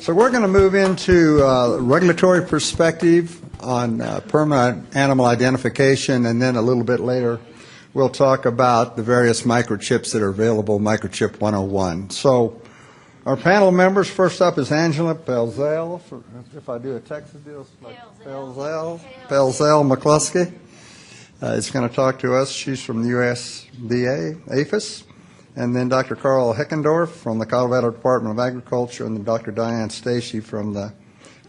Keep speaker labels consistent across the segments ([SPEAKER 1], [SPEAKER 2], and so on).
[SPEAKER 1] So we're going to move into regulatory perspective on permanent animal identification, and then a little bit later we'll talk about the various microchips that are available, Microchip 101. So our panel members, first up is Angela Pelzel, if I do a Texas deal, like Pelzel-McCluskey. Is going to talk to us. She's from the USDA-APHIS. And then Dr. Carl Heckendorf from the Colorado Department of Agriculture, and then Dr. Diane Stacy from the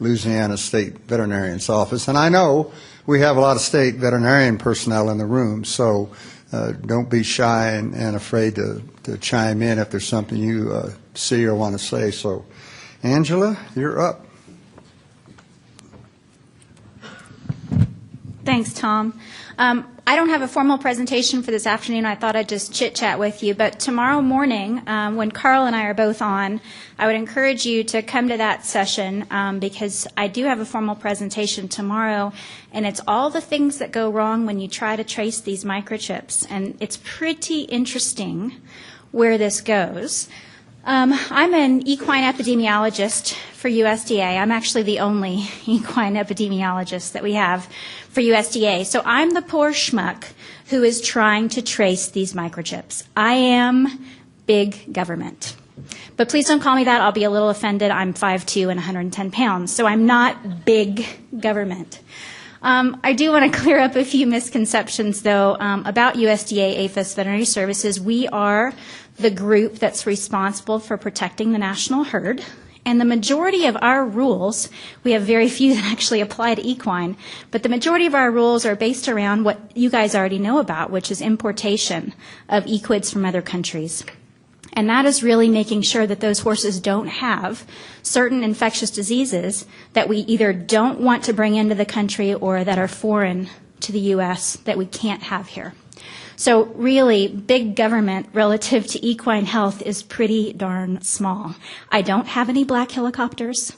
[SPEAKER 1] Louisiana State Veterinarian's Office. And I know we have a lot of state veterinarian personnel in the room, so don't be shy and afraid to chime in if there's something you see or want to say. So, Angela, you're up.
[SPEAKER 2] Thanks, Tom. I don't have a formal presentation for this afternoon. I thought I'd just chit-chat with you. But tomorrow morning, when Carl and I are both on, I would encourage you to come to that session because I do have a formal presentation tomorrow, and it's all the things that go wrong when you try to trace these microchips. And it's pretty interesting where this goes. I'm an equine epidemiologist for USDA. I'm actually the only equine epidemiologist that we have for USDA. So I'm the poor schmuck who is trying to trace these microchips. I am big government. But please don't call me that. I'll be a little offended. I'm 5'2" and 110 pounds, so I'm not big government. I do want to clear up a few misconceptions, though, about USDA-APHIS-Veterinary Services. We are the group that's responsible for protecting the national herd. And the majority of our rules, we have very few that actually apply to equine, but the majority of our rules are based around what you guys already know about, which is importation of equids from other countries. And that is really making sure that those horses don't have certain infectious diseases that we either don't want to bring into the country or that are foreign to the U.S. that we can't have here. So really, big government relative to equine health is pretty darn small. I don't have any black helicopters.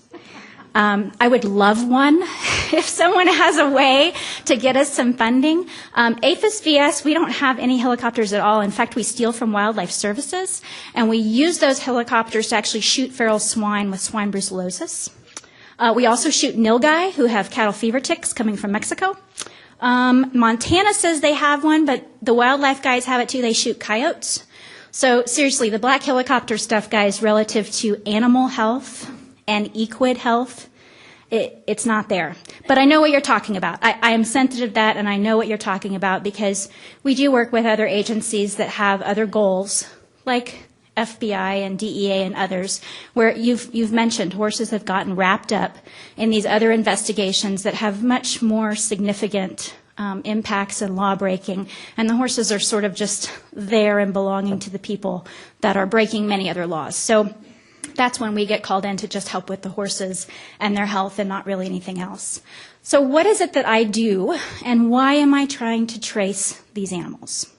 [SPEAKER 2] I would love one if someone has a way to get us some funding. APHIS-VS, we don't have any helicopters at all. In fact, we steal from Wildlife Services, and we use those helicopters to actually shoot feral swine with swine brucellosis. We also shoot nilgai, who have cattle fever ticks coming from Mexico. Montana says they have one, but the wildlife guys have it too. They shoot coyotes. So seriously, the black helicopter stuff, guys, relative to animal health and equid health, it's not there. But I know what you're talking about. I am sensitive to that, and I know what you're talking about because we do work with other agencies that have other goals, like FBI and DEA and others, where you've mentioned horses have gotten wrapped up in these other investigations that have much more significant impacts and law breaking, and the horses are sort of just there and belonging to the people that are breaking many other laws. So that's when we get called in to just help with the horses and their health and not really anything else. So what is it that I do, and why am I trying to trace these animals?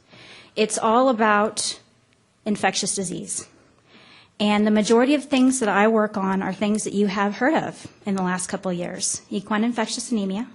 [SPEAKER 2] It's all about infectious disease. And the majority of things that I work on are things that you have heard of in the last couple of years. Equine infectious anemia,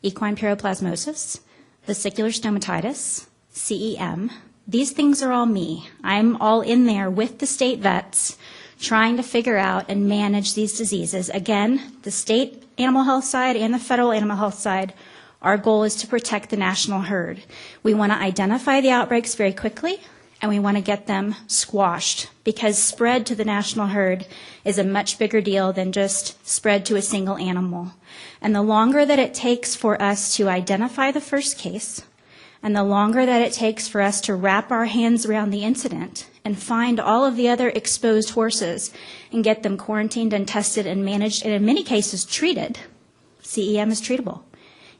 [SPEAKER 2] equine pyroplasmosis, vesicular stomatitis, CEM. These things are all me. I'm all in there with the state vets trying to figure out and manage these diseases. Again, the state animal health side and the federal animal health side, our goal is to protect the national herd. We want to identify the outbreaks very quickly, and we want to get them squashed because spread to the national herd is a much bigger deal than just spread to a single animal. And the longer that it takes for us to identify the first case, and the longer that it takes for us to wrap our hands around the incident and find all of the other exposed horses and get them quarantined and tested and managed, and in many cases treated, CEM is treatable.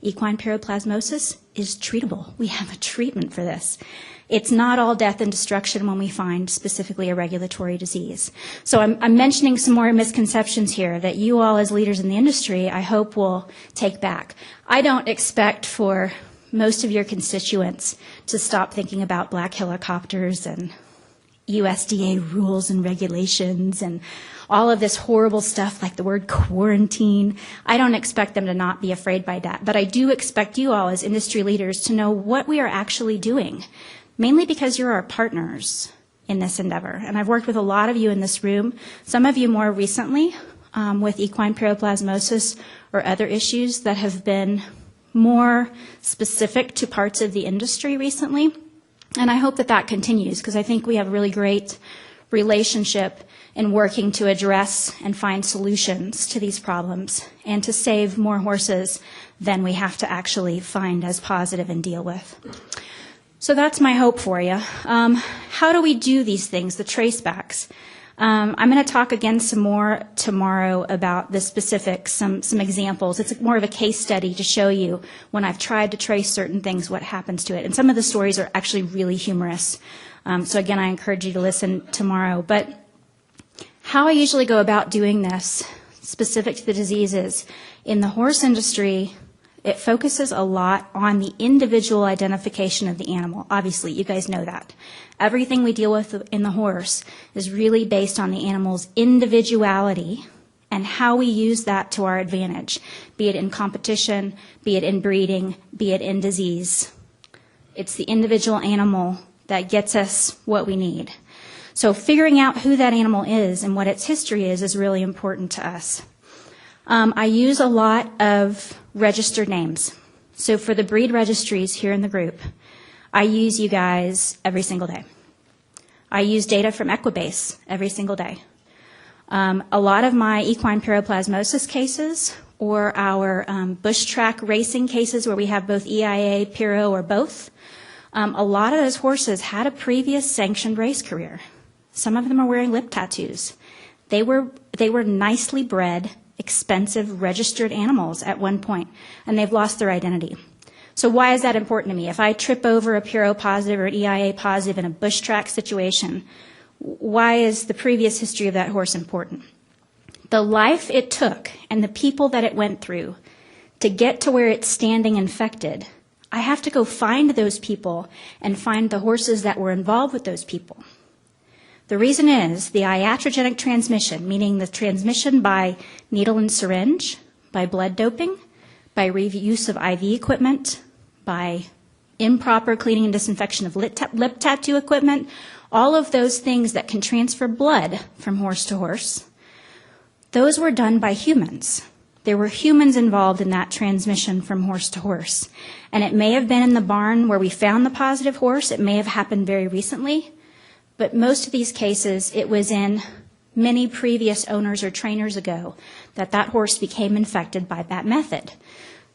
[SPEAKER 2] Equine pyroplasmosis is treatable. We have a treatment for this. It's not all death and destruction when we find specifically a regulatory disease. So I'm mentioning some more misconceptions here that you all as leaders in the industry, I hope, will take back. I don't expect for most of your constituents to stop thinking about black helicopters and USDA rules and regulations and all of this horrible stuff like the word quarantine. I don't expect them to not be afraid by that. But I do expect you all as industry leaders to know what we are actually doing, mainly because you're our partners in this endeavor. And I've worked with a lot of you in this room, some of you more recently with equine paraplasmosis or other issues that have been more specific to parts of the industry recently. And I hope that that continues, because I think we have a really great relationship in working to address and find solutions to these problems and to save more horses than we have to actually find as positive and deal with. So that's my hope for you. How do we do these things, the tracebacks? I'm going to talk again some more tomorrow about the specifics, some examples. It's more of a case study to show you when I've tried to trace certain things, what happens to it. And some of the stories are actually really humorous. So again, I encourage you to listen tomorrow. But how I usually go about doing this, specific to the diseases, in the horse industry, it focuses a lot on the individual identification of the animal. Obviously, you guys know that. Everything we deal with in the horse is really based on the animal's individuality and how we use that to our advantage, be it in competition, be it in breeding, be it in disease. It's the individual animal that gets us what we need. So figuring out who that animal is and what its history is really important to us. I use a lot of registered names. So for the breed registries here in the group, I use you guys every single day. I use data from Equibase every single day. A lot of my equine paraplasmosis cases or our bush track racing cases where we have both EIA, Piro, or both, a lot of those horses had a previous sanctioned race career. Some of them are wearing lip tattoos. They were nicely bred, expensive, registered animals at one point, and they've lost their identity. So why is that important to me? If I trip over a Piro positive or an EIA positive in a bush track situation, why is the previous history of that horse important? The life it took and the people that it went through to get to where it's standing infected, I have to go find those people and find the horses that were involved with those people. The reason is the iatrogenic transmission, meaning the transmission by needle and syringe, by blood doping, by reuse of IV equipment, by improper cleaning and disinfection of lip tattoo equipment, all of those things that can transfer blood from horse to horse, those were done by humans. There were humans involved in that transmission from horse to horse. And it may have been in the barn where we found the positive horse. It may have happened very recently. But most of these cases, it was in many previous owners or trainers ago that horse became infected by that method.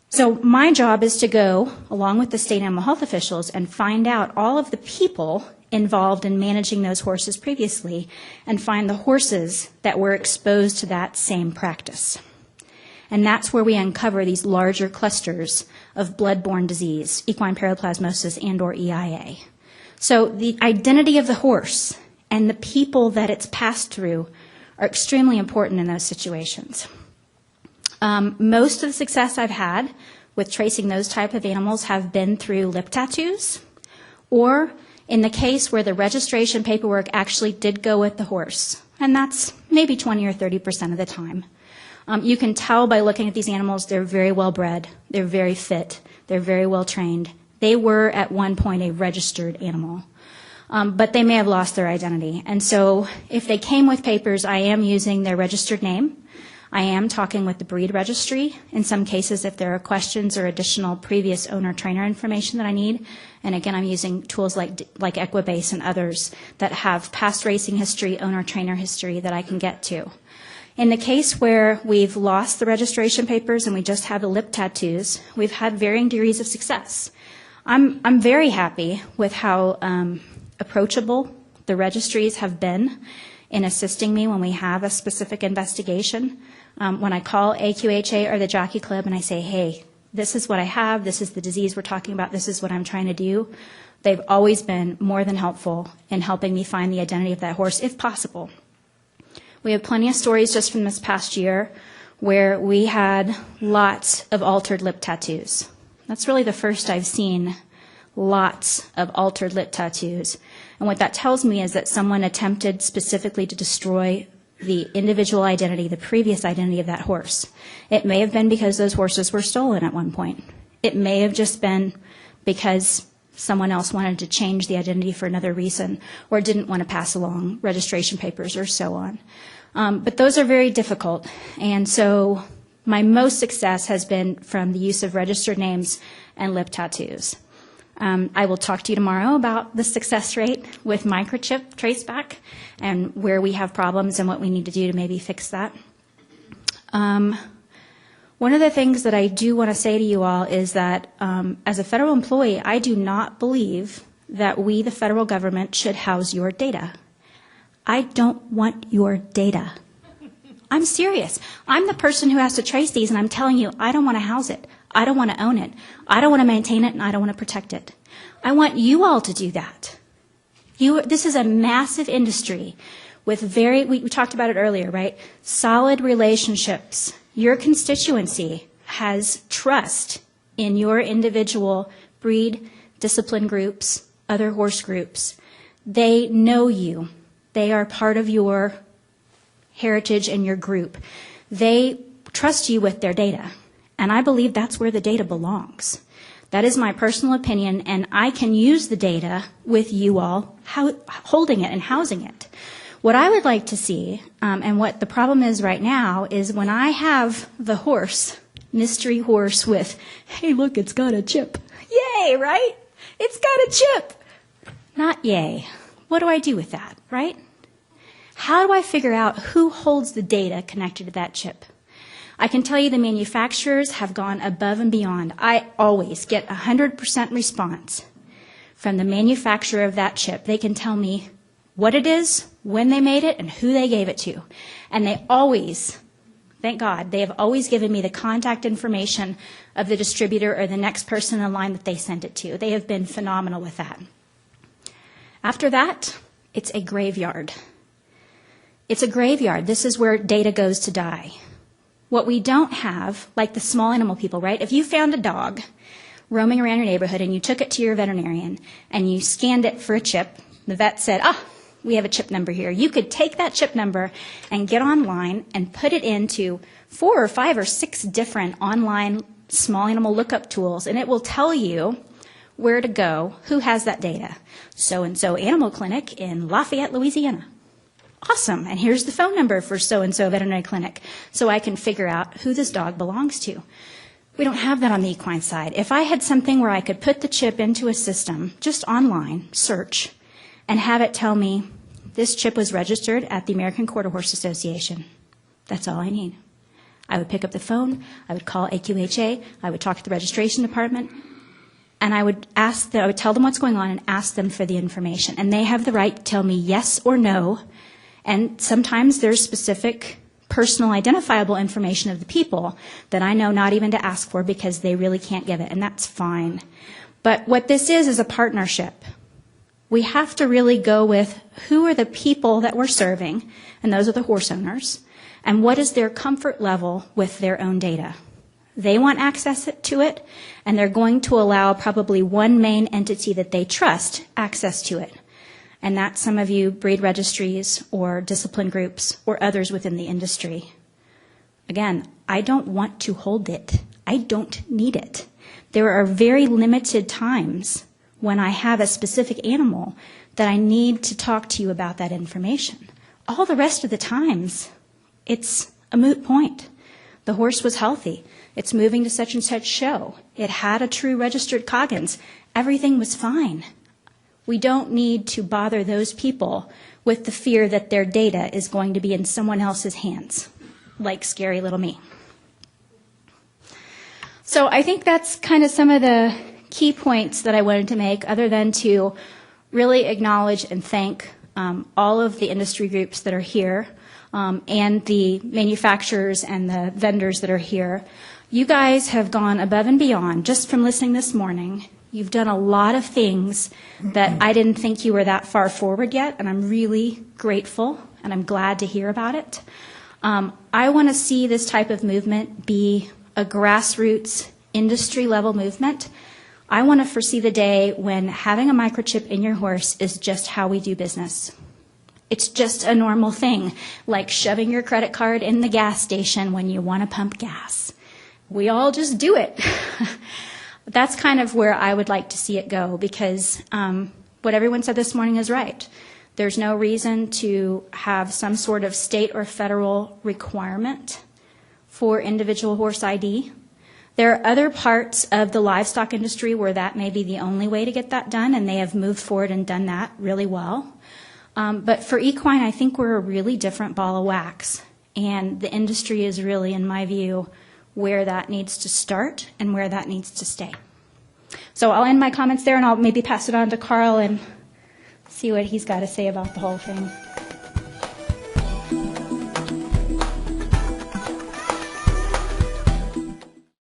[SPEAKER 2] So my job is to go, along with the state animal health officials, and find out all of the people involved in managing those horses previously and find the horses that were exposed to that same practice. And that's where we uncover these larger clusters of blood-borne disease, equine paraplasmosis and or EIA. So the identity of the horse and the people that it's passed through are extremely important in those situations. Most of the success I've had with tracing those type of animals have been through lip tattoos, or in the case where the registration paperwork actually did go with the horse, and that's maybe 20 or 30% of the time. You can tell by looking at these animals, they're very well bred, they're very fit, they're very well trained. They were at one point a registered animal, but they may have lost their identity. And so if they came with papers, I am using their registered name. I am talking with the breed registry in some cases if there are questions or additional previous owner-trainer information that I need. And again, I'm using tools like Equibase and others that have past racing history, owner-trainer history that I can get to. In the case where we've lost the registration papers and we just have the lip tattoos, we've had varying degrees of success. I'm very happy with how approachable the registries have been in assisting me when we have a specific investigation. When I call AQHA or the Jockey Club and I say, hey, this is what I have, this is the disease we're talking about, this is what I'm trying to do, they've always been more than helpful in helping me find the identity of that horse, if possible. We have plenty of stories just from this past year where we had lots of altered lip tattoos. That's really the first I've seen lots of altered lip tattoos. And what that tells me is that someone attempted specifically to destroy the individual identity, the previous identity of that horse. It may have been because those horses were stolen at one point. It may have just been because someone else wanted to change the identity for another reason or didn't want to pass along registration papers or so on. But those are very difficult. And so my most success has been from the use of registered names and lip tattoos. I will talk to you tomorrow about the success rate with microchip traceback and where we have problems and what we need to do to maybe fix that. One of the things that I do want to say to you all is that as a federal employee, I do not believe that we, the federal government, should house your data. I don't want your data. I'm serious. I'm the person who has to trace these, and I'm telling you, I don't want to house it. I don't want to own it. I don't want to maintain it, and I don't want to protect it. I want you all to do that. This is a massive industry with we talked about it earlier, right? Solid relationships. Your constituency has trust in your individual breed, discipline groups, other horse groups. They know you. They are part of your heritage and your group. They trust you with their data. And I believe that's where the data belongs. That is my personal opinion, and I can use the data with you all holding it and housing it. What I would like to see, and what the problem is right now, is when I have the horse, mystery horse with, hey, look, it's got a chip. Yay, right? It's got a chip. Not yay. What do I do with that, right? How do I figure out who holds the data connected to that chip? I can tell you the manufacturers have gone above and beyond. I always get 100% response from the manufacturer of that chip. They can tell me what it is, when they made it, and who they gave it to. And they always, thank God, they have always given me the contact information of the distributor or the next person in line that they sent it to. They have been phenomenal with that. After that, it's a graveyard. It's a graveyard. This is where data goes to die. What we don't have, like the small animal people, right? If you found a dog roaming around your neighborhood and you took it to your veterinarian and you scanned it for a chip, the vet said, we have a chip number here. You could take that chip number and get online and put it into 4 or 5 or 6 different online small animal lookup tools, and it will tell you where to go, who has that data. So-and-so animal clinic in Lafayette, Louisiana. Awesome. And here's the phone number for so-and-so veterinary clinic, so I can figure out who this dog belongs to. We don't have that on the equine side. If I had something where I could put the chip into a system, just online, search, and have it tell me this chip was registered at the American Quarter Horse Association, that's all I need. I would pick up the phone, I would call AQHA, I would talk to the registration department, and I would tell them what's going on and ask them for the information. And they have the right to tell me yes or no. And sometimes there's specific personal identifiable information of the people that I know not even to ask for because they really can't give it, and that's fine. But what this is a partnership. We have to really go with who are the people that we're serving, and those are the horse owners, and what is their comfort level with their own data. They want access to it, and they're going to allow probably one main entity that they trust access to it. And that's some of you breed registries or discipline groups or others within the industry. Again, I don't want to hold it. I don't need it. There are very limited times when I have a specific animal that I need to talk to you about that information. All the rest of the times, it's a moot point. The horse was healthy. It's moving to such and such show. It had a true registered Coggins. Everything was fine. We don't need to bother those people with the fear that their data is going to be in someone else's hands, like scary little me. So I think that's kind of some of the key points that I wanted to make, other than to really acknowledge and thank all of the industry groups that are here and the manufacturers and the vendors that are here. You guys have gone above and beyond. Just from listening this morning, you've done a lot of things that I didn't think you were that far forward yet, and I'm really grateful, and I'm glad to hear about it. I want to see this type of movement be a grassroots, industry-level movement. I want to foresee the day when having a microchip in your horse is just how we do business. It's just a normal thing, like shoving your credit card in the gas station when you want to pump gas. We all just do it. That's kind of where I would like to see it go, because what everyone said this morning is right. There's no reason to have some sort of state or federal requirement for individual horse ID. There are other parts of the livestock industry where that may be the only way to get that done, and they have moved forward and done that really well. But for equine, I think we're a really different ball of wax, and the industry is really, in my view, where that needs to start and where that needs to stay. So I'll end my comments there, and I'll maybe pass it on to Carl and see what he's got to say about the whole thing.